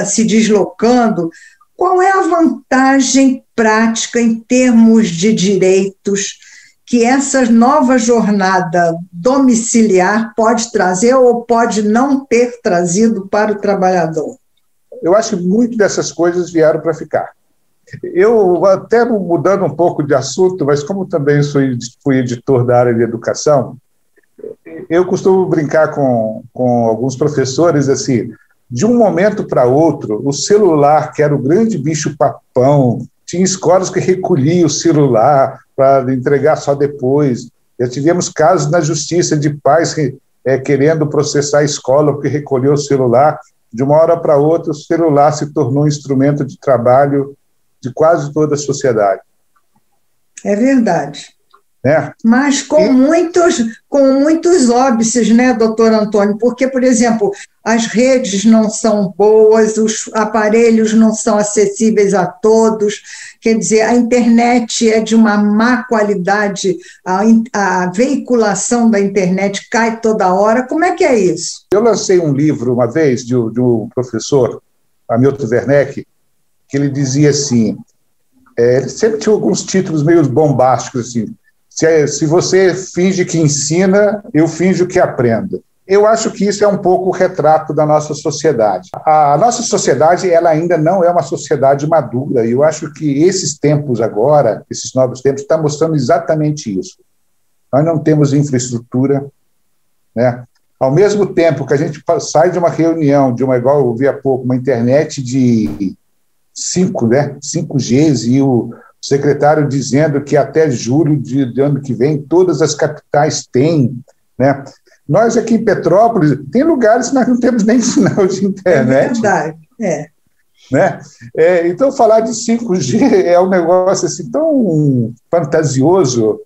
Speaker 1: se deslocando. Qual é a vantagem prática em termos de direitos que essa nova jornada domiciliar pode trazer ou pode não ter trazido para o trabalhador?
Speaker 6: Eu acho que muito dessas coisas vieram para ficar. Eu, até mudando um pouco de assunto, mas como também fui editor da área de educação, eu costumo brincar com alguns professores assim, de um momento para outro, o celular, que era o grande bicho-papão, tinha escolas que recolhiam o celular para entregar só depois. Já tivemos casos na justiça de pais querendo processar a escola porque recolheu o celular. De uma hora para outra, o celular se tornou um instrumento de trabalho de quase toda a sociedade.
Speaker 1: É verdade.
Speaker 6: Né?
Speaker 1: Mas com muitos óbices, né, doutor Antônio? Porque, por exemplo, as redes não são boas, os aparelhos não são acessíveis a todos, quer dizer, a internet é de uma má qualidade, a veiculação da internet cai toda hora. Como é que é isso?
Speaker 6: Eu lancei um livro uma vez de um professor, Hamilton Werneck, que ele dizia assim, ele sempre tinha alguns títulos meio bombásticos, assim, se você finge que ensina, eu finjo que aprendo. Eu acho que isso é um pouco o retrato da nossa sociedade. A nossa sociedade, ela ainda não é uma sociedade madura, e eu acho que esses tempos agora, esses novos tempos, estão mostrando exatamente isso. Nós não temos infraestrutura, né? Ao mesmo tempo que a gente sai de uma reunião, igual eu vi há pouco, uma internet de 5Gs, e o secretário dizendo que até julho de ano que vem todas as capitais têm, né? Nós aqui em Petrópolis, tem lugares que nós não temos nem sinal de internet.
Speaker 1: É verdade,
Speaker 6: né? Então, falar de 5G é um negócio assim, tão fantasioso,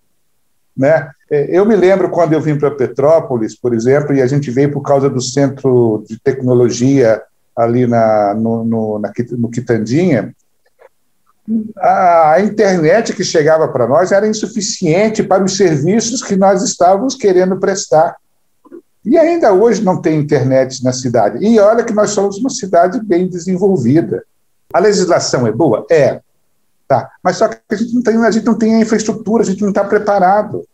Speaker 6: né? Eu me lembro quando eu vim para Petrópolis, por exemplo, e a gente veio por causa do Centro de Tecnologia ali no Quitandinha, a internet que chegava para nós era insuficiente para os serviços que nós estávamos querendo prestar. E ainda hoje não tem internet na cidade. E olha que nós somos uma cidade bem desenvolvida. A legislação é boa? É. Tá. Mas só que a gente não tem a infraestrutura, a gente não está preparado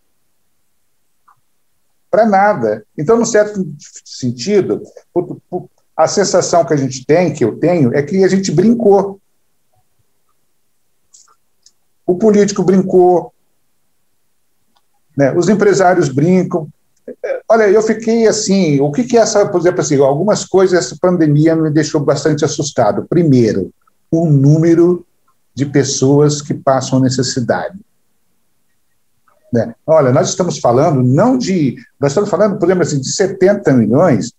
Speaker 6: para nada. Então, num certo sentido, a sensação que a gente tem, que eu tenho, é que a gente brincou. O político brincou, né? Os empresários brincam. Olha, eu fiquei assim, o que é essa, por exemplo, assim, algumas coisas, essa pandemia me deixou bastante assustado. Primeiro, o número de pessoas que passam necessidade. Né? Olha, nós estamos falando, por exemplo, assim, de 70 milhões,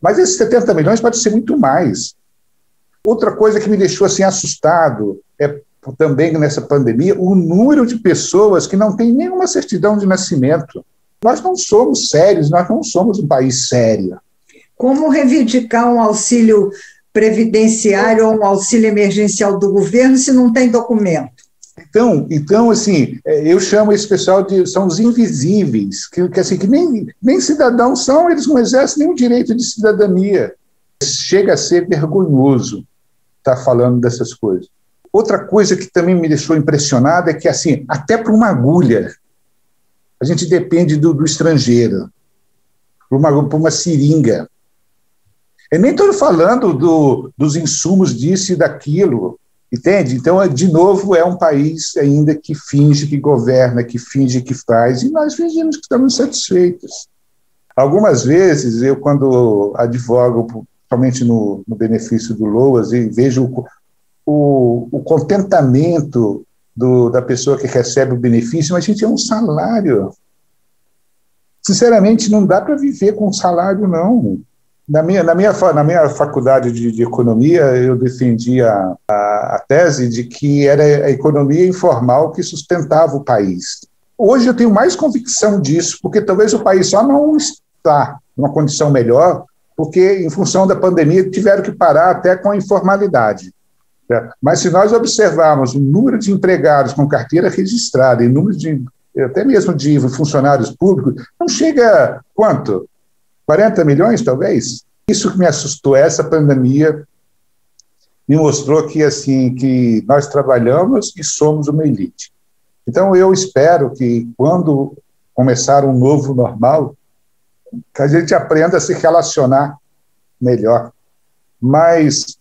Speaker 6: mas esses 70 milhões pode ser muito mais. Outra coisa que me deixou assim assustado também nessa pandemia, o número de pessoas que não têm nenhuma certidão de nascimento. Nós não somos sérios, nós não somos um país sério.
Speaker 1: Como reivindicar um auxílio previdenciário ou um auxílio emergencial do governo se não tem documento?
Speaker 6: Então assim, eu chamo esse pessoal são os invisíveis, que nem cidadãos são, eles não exercem nenhum direito de cidadania. Chega a ser vergonhoso estar falando dessas coisas. Outra coisa que também me deixou impressionado é que, assim, até para uma agulha, a gente depende do estrangeiro, para uma seringa. Eu nem estou falando dos insumos disso e daquilo, entende? Então, de novo, é um país ainda que finge que governa, que finge que faz, e nós fingimos que estamos satisfeitos. Algumas vezes, eu, quando advogo, somente no benefício do LOAS, e vejo o contentamento da pessoa que recebe o benefício, mas, gente, é um salário. Sinceramente, não dá para viver com um salário, não. Na minha faculdade de economia, eu defendi a tese de que era a economia informal que sustentava o país. Hoje eu tenho mais convicção disso, porque talvez o país só não está numa condição melhor, porque, em função da pandemia, tiveram que parar até com a informalidade. Mas se nós observarmos o número de empregados com carteira registrada e número até mesmo de funcionários públicos, não chega a quanto? 40 milhões, talvez? Isso que me assustou, essa pandemia me mostrou que, assim, que nós trabalhamos e somos uma elite. Então, eu espero que, quando começar um novo normal, que a gente aprenda a se relacionar melhor. Mas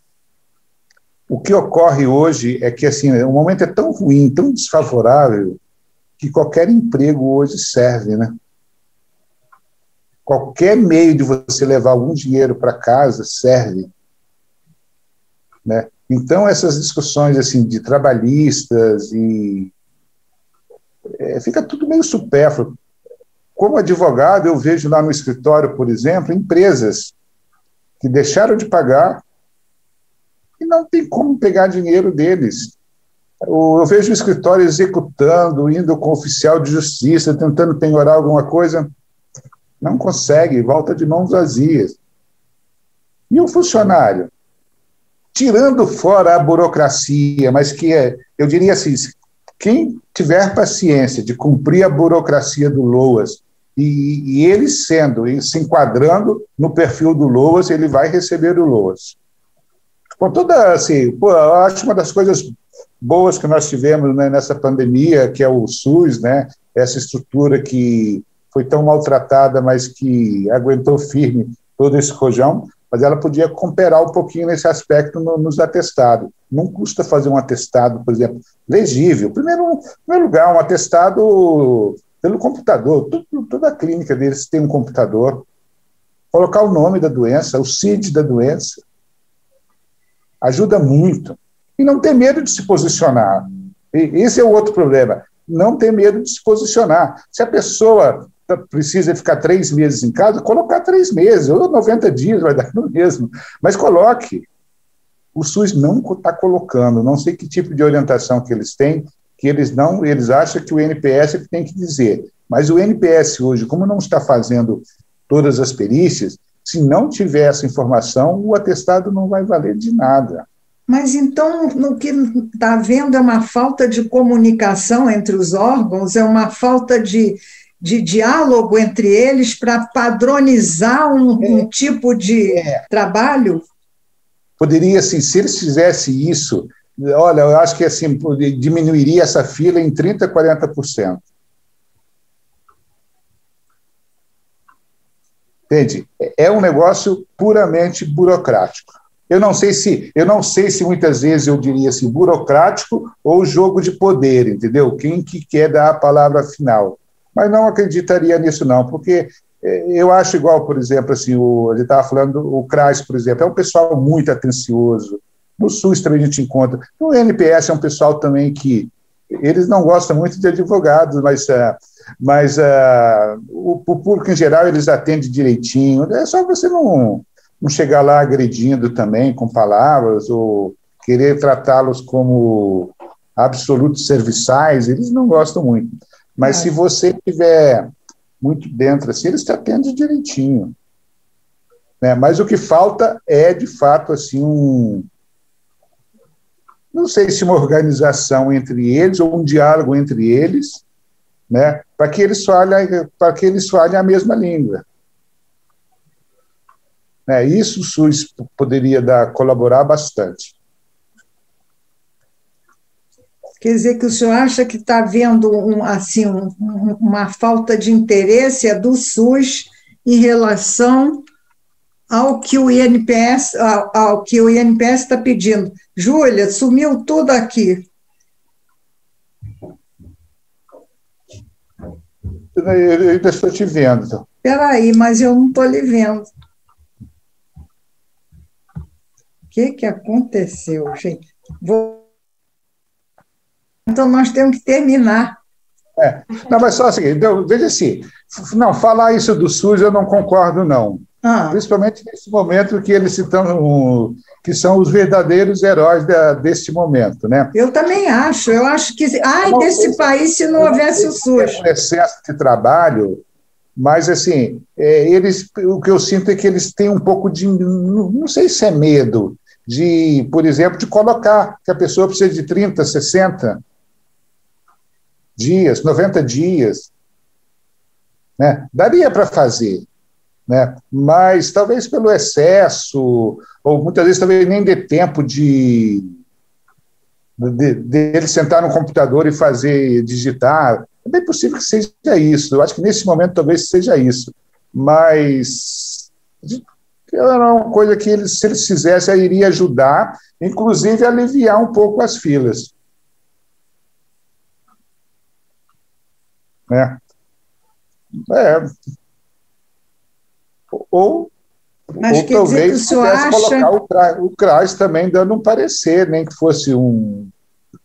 Speaker 6: o que ocorre hoje é que, assim, o momento é tão ruim, tão desfavorável, que qualquer emprego hoje serve, né? Qualquer meio de você levar algum dinheiro para casa serve, né? Então, essas discussões assim, de trabalhistas, fica tudo meio supérfluo. como advogado, eu vejo lá no escritório, por exemplo, empresas que deixaram de pagar e não tem como pegar dinheiro deles. Eu vejo o escritório executando, indo com o oficial de justiça, tentando penhorar alguma coisa, não consegue, volta de mãos vazias. E o funcionário? Tirando fora a burocracia, mas que eu diria assim, quem tiver paciência de cumprir a burocracia do LOAS e ele se enquadrando no perfil do LOAS, ele vai receber o LOAS. Com toda, assim, eu acho uma das coisas boas que nós tivemos, né, nessa pandemia, que é o SUS, né, essa estrutura que foi tão maltratada, mas que aguentou firme todo esse rojão, mas ela podia cooperar um pouquinho nesse aspecto nos atestados. Não custa fazer um atestado, por exemplo, legível. Em primeiro lugar, um atestado pelo computador. Toda a clínica deles tem um computador. Colocar o nome da doença, o CID da doença. Ajuda muito. E não ter medo de se posicionar. Esse é o outro problema. Não ter medo de se posicionar. Se a pessoa precisa ficar 3 meses em casa, colocar 3 meses, ou 90 dias, vai dar no mesmo. Mas coloque. O SUS não está colocando, não sei que tipo de orientação que eles têm, que eles acham que o NPS é que tem que dizer. Mas o NPS hoje, como não está fazendo todas as perícias, se não tiver essa informação, o atestado não vai valer de nada.
Speaker 1: Mas então, no que está havendo é uma falta de comunicação entre os órgãos, é uma falta de diálogo entre eles para padronizar um tipo de trabalho?
Speaker 6: Poderia, assim, se eles fizessem isso, olha, eu acho que assim, diminuiria essa fila em 30%, 40%. Entende? É um negócio puramente burocrático. Eu não sei se muitas vezes eu diria assim, burocrático ou jogo de poder, entendeu? Quem que quer dar a palavra final. Mas não acreditaria nisso, não, porque eu acho igual, por exemplo, assim, ele estava falando, o CRAS, por exemplo, é um pessoal muito atencioso. No SUS também a gente encontra. No NPS é um pessoal também que eles não gostam muito de advogados, mas o público em geral eles atendem direitinho. É só você não chegar lá agredindo também com palavras ou querer tratá-los como absolutos serviçais, eles não gostam muito. Mas se você estiver muito dentro, assim, eles te atendem direitinho. Né? Mas o que falta é, de fato, assim, não sei se uma organização entre eles ou um diálogo entre eles, né? Para que eles falem a mesma língua. Né? Isso o SUS poderia colaborar bastante.
Speaker 1: Quer dizer que o senhor acha que está havendo uma falta de interesse do SUS em relação ao que o INPS está pedindo. Júlia, sumiu tudo aqui.
Speaker 6: Eu ainda estou te vendo.
Speaker 1: Espera aí, mas eu não estou lhe vendo. O que aconteceu, gente? Então, nós temos que terminar.
Speaker 6: Não, mas só assim, então, veja assim, não, falar isso do SUS eu não concordo, não. Principalmente nesse momento que eles citam, que são os verdadeiros heróis deste momento, né?
Speaker 1: Eu também acho, eu acho que, desse país se não houvesse o SUS.
Speaker 6: É um excesso de trabalho, mas, assim, o que eu sinto é que eles têm um pouco de, não sei se é medo, de, por exemplo, de colocar que a pessoa precisa de 30, 60 dias, 90 dias, né? Daria para fazer, né? Mas talvez pelo excesso, ou muitas vezes talvez nem dê tempo de ele sentar no computador e digitar. É bem possível que seja isso. Eu acho que nesse momento talvez seja isso. Mas era uma coisa que se eles fizessem, iria ajudar, inclusive a aliviar um pouco as filas. Né?
Speaker 1: Mas quer dizer que o senhor acha...
Speaker 6: colocar o CRAS também dando um parecer, nem que fosse um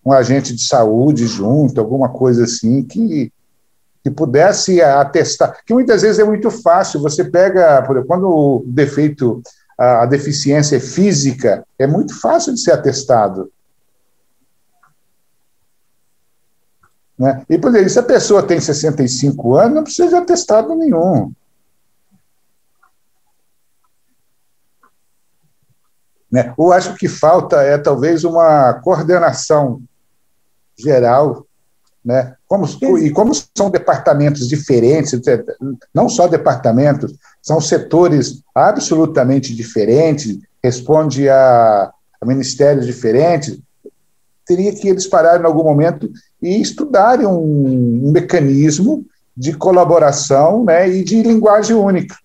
Speaker 6: agente de saúde junto, alguma coisa assim, que que pudesse atestar, que muitas vezes é muito fácil, você pega, por exemplo, quando o defeito, a deficiência é física, é muito fácil de ser atestado. Né? E, por exemplo, se a pessoa tem 65 anos, não precisa de atestado nenhum. Né? Ou acho que falta talvez uma coordenação geral, né? E como são departamentos diferentes, não só departamentos, são setores absolutamente diferentes, responde a ministérios diferentes, teria que eles pararem em algum momento e estudarem um mecanismo de colaboração, né, e de linguagem única.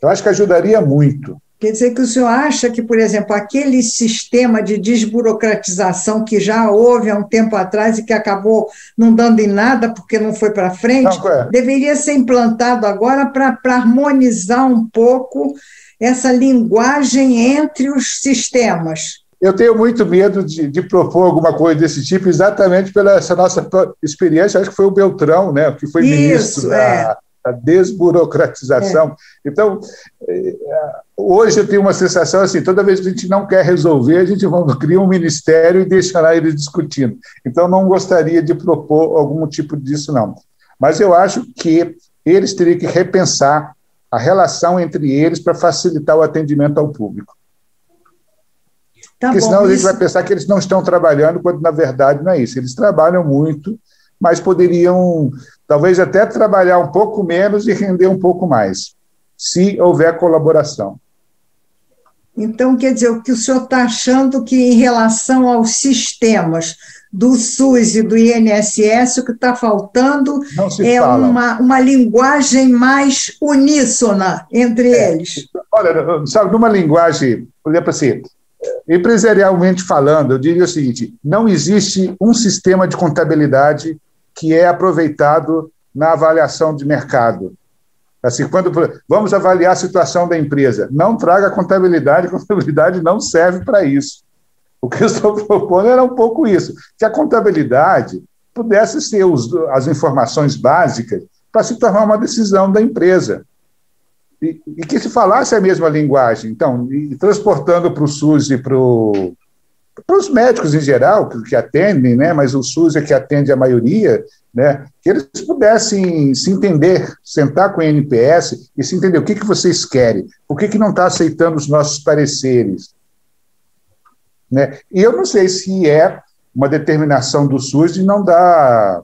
Speaker 6: Eu acho que ajudaria muito.
Speaker 1: Quer dizer que o senhor acha que, por exemplo, aquele sistema de desburocratização que já houve há um tempo atrás e que acabou não dando em nada porque não foi para frente, deveria ser implantado agora para harmonizar um pouco essa linguagem entre os sistemas?
Speaker 6: Eu tenho muito medo de propor alguma coisa desse tipo, exatamente pela essa nossa experiência. Acho que foi o Beltrão, né, que foi ministro da desburocratização. Então, hoje eu tenho uma sensação assim, toda vez que a gente não quer resolver, a gente cria um ministério e deixa lá eles discutindo. Então, não gostaria de propor algum tipo disso, não. Mas eu acho que eles teriam que repensar a relação entre eles para facilitar o atendimento ao público. Porque senão a gente vai pensar que eles não estão trabalhando, quando na verdade não é isso. Eles trabalham muito, mas poderiam talvez até trabalhar um pouco menos e render um pouco mais, se houver colaboração.
Speaker 1: Então, quer dizer, o que o senhor está achando que, em relação aos sistemas do SUS e do INSS, o que está faltando é uma linguagem mais uníssona entre eles?
Speaker 6: Olha, sabe, numa linguagem, por exemplo assim, empresarialmente falando, eu diria o seguinte: não existe um sistema de contabilidade que é aproveitado na avaliação de mercado. Assim, quando vamos avaliar a situação da empresa, não traga a contabilidade não serve para isso. O que eu estou propondo era um pouco isso, que a contabilidade pudesse ser as informações básicas para se tornar uma decisão da empresa. E que se falasse a mesma linguagem. Então, transportando para o SUS e para os médicos em geral, que atendem, né, mas o SUS é que atende a maioria, né, que eles pudessem se entender, sentar com o INPS e se entender o que vocês querem, por que não está aceitando os nossos pareceres. Né? E eu não sei se é uma determinação do SUS de não dar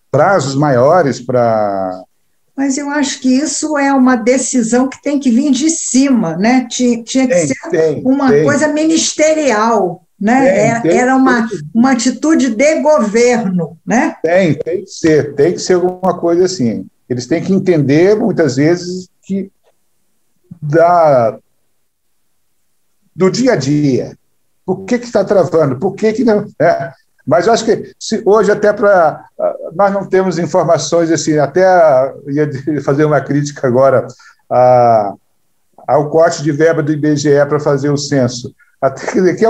Speaker 6: prazos maiores para...
Speaker 1: Mas eu acho que isso é uma decisão que tem que vir de cima, né? Tinha que ser uma coisa ministerial, né? Era uma atitude de governo, né? Tem
Speaker 6: que ser alguma coisa assim. Eles têm que entender, muitas vezes, que do dia a dia. Por que está travando? Por que não... Mas eu acho que hoje até nós não temos informações assim, até ia fazer uma crítica agora ao corte de verba do IBGE para fazer o censo. Até, que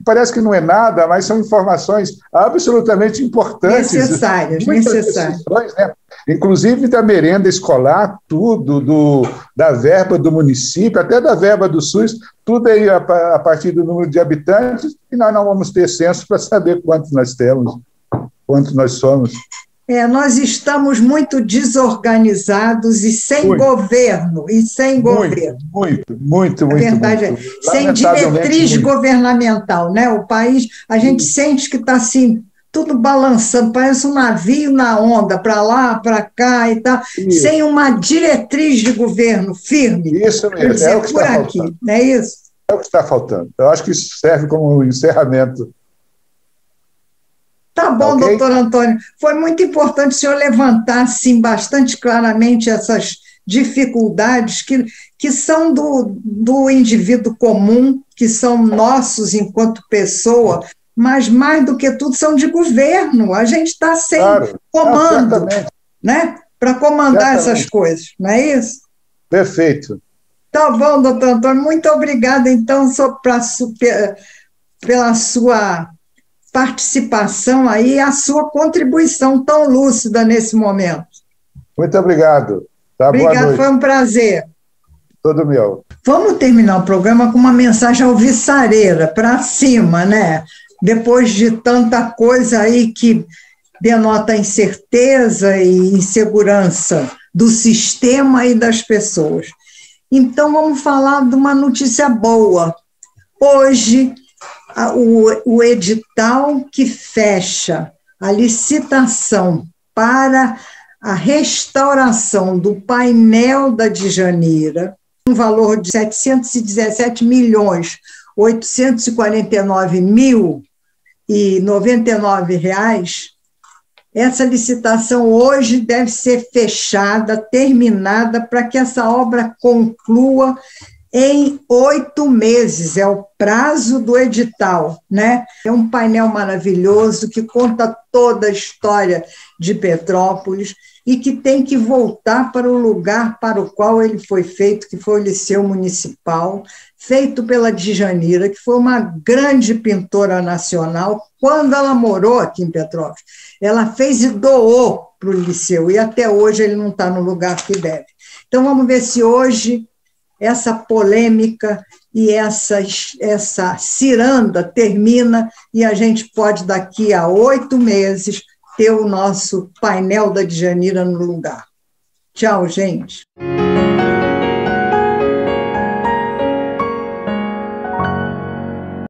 Speaker 6: parece que não é nada, mas são informações absolutamente importantes.
Speaker 1: Necessárias.
Speaker 6: Né? Inclusive da merenda escolar, tudo, da verba do município, até da verba do SUS, tudo aí a partir do número de habitantes, e nós não vamos ter censo para saber quantos nós temos, quantos nós somos.
Speaker 1: Nós estamos muito desorganizados e sem governo. Muito. A verdade é, sem diretriz governamental, né? O país, a gente sente que está assim, tudo balançando, parece um navio na onda, para lá, para cá e tal, sem uma diretriz de governo firme.
Speaker 6: Isso mesmo, é o que está faltando.
Speaker 1: Não é isso?
Speaker 6: É o que está faltando. Eu acho que isso serve como encerramento.
Speaker 1: Tá bom, doutor Antônio. Foi muito importante o senhor levantar, assim, bastante claramente essas dificuldades que são do indivíduo comum, que são nossos enquanto pessoa, mas, mais do que tudo, são de governo. A gente está sem comando, né? Para comandar essas coisas, não é isso?
Speaker 6: Perfeito.
Speaker 1: Tá bom, doutor Antônio. Muito obrigada, então, pela sua participação aí, a sua contribuição tão lúcida nesse momento.
Speaker 6: Muito obrigado. Tá,
Speaker 1: obrigado, foi um prazer.
Speaker 6: Todo meu.
Speaker 1: Vamos terminar o programa com uma mensagem alvissareira, para cima, né? Depois de tanta coisa aí que denota incerteza e insegurança do sistema e das pessoas. Então, vamos falar de uma notícia boa. Hoje, o edital que fecha a licitação para a restauração do painel da Djanira, um valor de R$ 717.849.099, essa licitação hoje deve ser fechada, terminada, para que essa obra conclua em 8 meses, é o prazo do edital, né? É um painel maravilhoso que conta toda a história de Petrópolis e que tem que voltar para o lugar para o qual ele foi feito, que foi o Liceu Municipal, feito pela Djanira, que foi uma grande pintora nacional, quando ela morou aqui em Petrópolis. Ela fez e doou para o Liceu, e até hoje ele não está no lugar que deve. Então, vamos ver se hoje essa polêmica e essa ciranda termina e a gente pode, daqui a 8 meses, ter o nosso painel da Djanira no lugar. Tchau, gente.